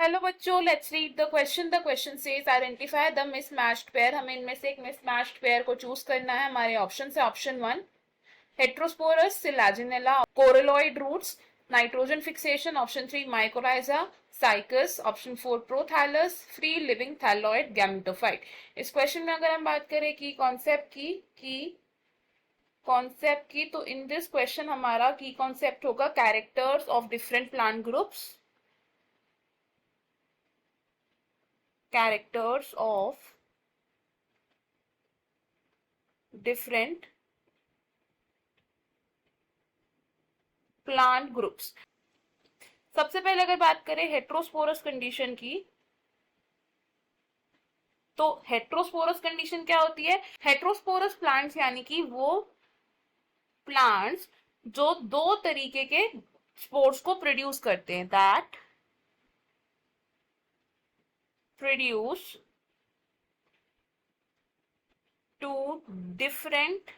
Hello बच्चों, let's read the question. The question says identify the mismatched pair. हमें इनमें से एक मिसमैच्ड पेयर को चूज करना है। हमारे ऑप्शन है option one heterosporous, Selaginella, coralloid roots, nitrogen fixation, option three mycorrhiza, Cycas, option four prothallus, free living thalloid gametophyte. इस क्वेश्चन में अगर हम बात करें की कॉन्सेप्ट की तो इन दिस क्वेश्चन हमारा की कॉन्सेप्ट होगा characters of different plant groups. Characters of different plant groups। सबसे पहले अगर बात करें हेट्रोस्पोरस कंडीशन की, तो हेट्रोस्पोरस कंडीशन क्या होती है? हेट्रोस्पोरस प्लांट्स यानी कि वो प्लांट्स जो दो तरीके के स्पोर्स को प्रोड्यूस करते हैं, that produce two different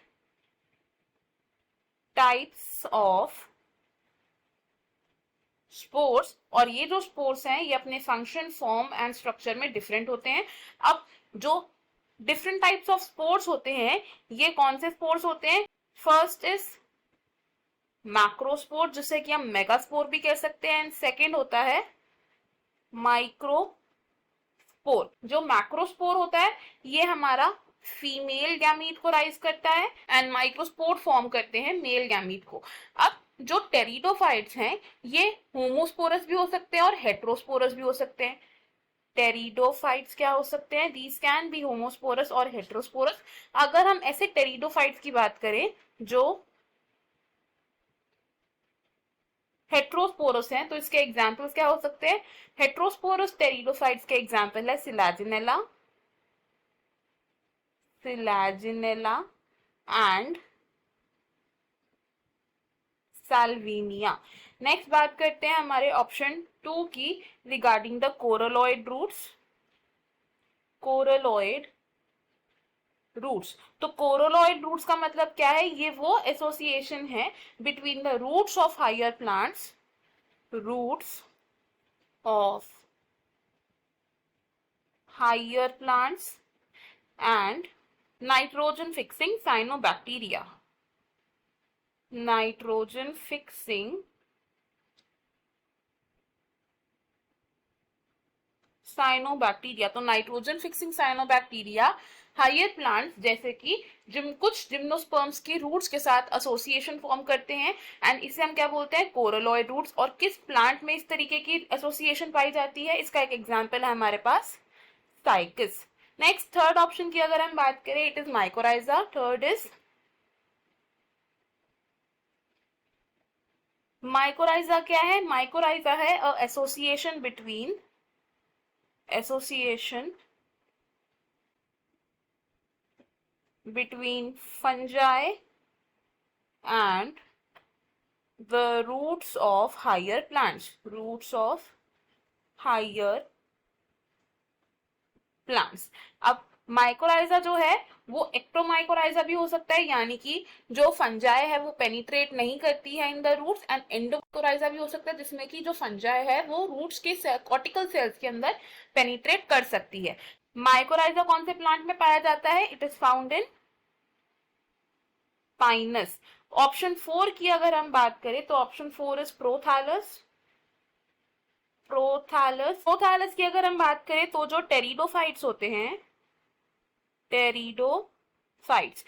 types of spores. और ये जो स्पोर्स हैं ये अपने फंक्शन, फॉर्म एंड स्ट्रक्चर में डिफरेंट होते हैं। अब जो डिफरेंट टाइप्स ऑफ स्पोर्स होते हैं ये कौन से स्पोर्स होते हैं? फर्स्ट इज मैक्रोस्पोर, जिसे कि हम मेगास्पोर भी कह सकते हैं, एंड सेकेंड होता है माइक्रोस्पोर। जो मैक्रोस्पोर होता है ये हमारा फीमेल गैमीट को राइज करता है एंड माइक्रोस्पोर फॉर्म करते हैं मेल गैमीट को। अब जो टेरिडोफाइट्स हैं ये होमोस्पोरस भी हो सकते हैं और हेट्रोस्पोरस भी हो सकते हैं। टेरिडोफाइट्स क्या हो सकते हैं? दीज कैन बी होमोस्पोरस और हेट्रोस्पोरस। अगर हम ऐसे टेरिडोफाइट्स की बात करें जो हेट्रोस्पोरस हैं तो इसके एग्जाम्पल्स क्या हो सकते हैं? हेट्रोस्पोरस टेरिडोफाइट्स के एग्जाम्पल है सिलाजिनेला एंड साल्विनिया। नेक्स्ट बात करते हैं हमारे ऑप्शन टू की रिगार्डिंग द कोरलोइड रूट्स। कोरलोइड रूट्स, तो कोरलोइड रूट्स का मतलब क्या है? ये वो एसोसिएशन है between the roots of higher plants, roots of higher plants and nitrogen fixing cyanobacteria. Nitrogen fixing cyanobacteria, तो nitrogen fixing cyanobacteria higher plants जैसे कि कुछ जिम्नोस्पर्म्स की रूट्स के साथ एसोसिएशन फॉर्म करते हैं एंड इसे हम क्या बोलते हैं? कोरलोइड रूट्स। और किस प्लांट में इस तरीके की एसोसिएशन पाई जाती है? इसका एक एग्जांपल है हमारे पास साइकस। नेक्स्ट थर्ड ऑप्शन की अगर हम बात करें, it is mycorrhiza. Third is mycorrhiza. क्या है माइकोराइजा? है association between fungi and the roots of higher plants, अब माइकोराइजा जो है वो एक्टोमाइकोराइजा भी हो सकता है, यानी कि जो फंजाई है वो पेनिट्रेट नहीं करती है इन द रूट्स, एंड एंडोमाइकोराइजा भी हो सकता है जिसमें कि जो फंजाई है वो रूट्स के कॉर्टिकल सेल्स के अंदर पेनिट्रेट कर सकती है। माइकोराइजा कौन से प्लांट में पाया जाता है? It is found in Pinus. Option four की अगर हम बात करें तो ऑप्शन फोर इज प्रोथैलस की अगर हम बात करें तो जो टेरिडोफाइट्स होते हैं, टेरिडोफाइट्स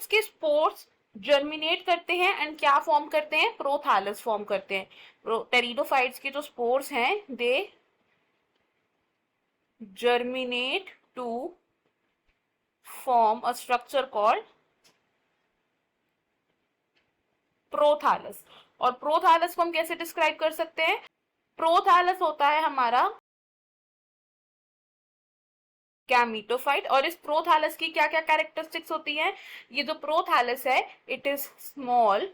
के स्पोर्स जर्मिनेट करते हैं एंड क्या फॉर्म करते हैं? प्रोथैलस फॉर्म करते हैं। टेरिडोफाइट्स के जो स्पोर्स हैं दे germinate to form a structure called prothallus. और प्रोथैलस को हम कैसे डिस्क्राइब कर सकते हैं? प्रोथैलस होता है हमारा गैमीटोफाइट। और इस प्रोथैलस की क्या क्या कैरेक्टरिस्टिक्स होती हैं? ये जो प्रोथैलस है it is small,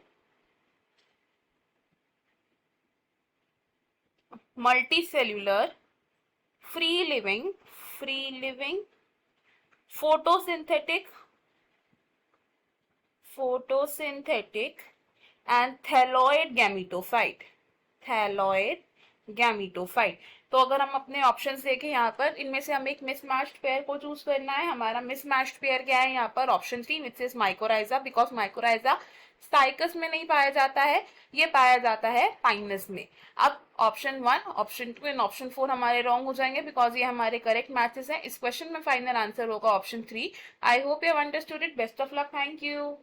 multicellular, free living, photosynthetic and thalloid gametophyte. Gametophyte. तो अगर हम अपने ऑप्शंस देखें यहाँ पर, इनमें से हमें एक मिसमैच्ड पेयर को चूज करना है। हमारा मिसमैच्ड पेयर क्या है यहाँ पर? Option 3 which is mycorrhiza, because mycorrhiza cycas में नहीं पाया जाता है, ये पाया जाता है पाइनस में। अब ऑप्शन 1, ऑप्शन 2 एंड ऑप्शन 4 हमारे रॉन्ग हो जाएंगे, बिकॉज ये हमारे करेक्ट मैचेस हैं। इस क्वेश्चन में फाइनल आंसर होगा option 3। I hope you have understood it. Best of luck, thank you.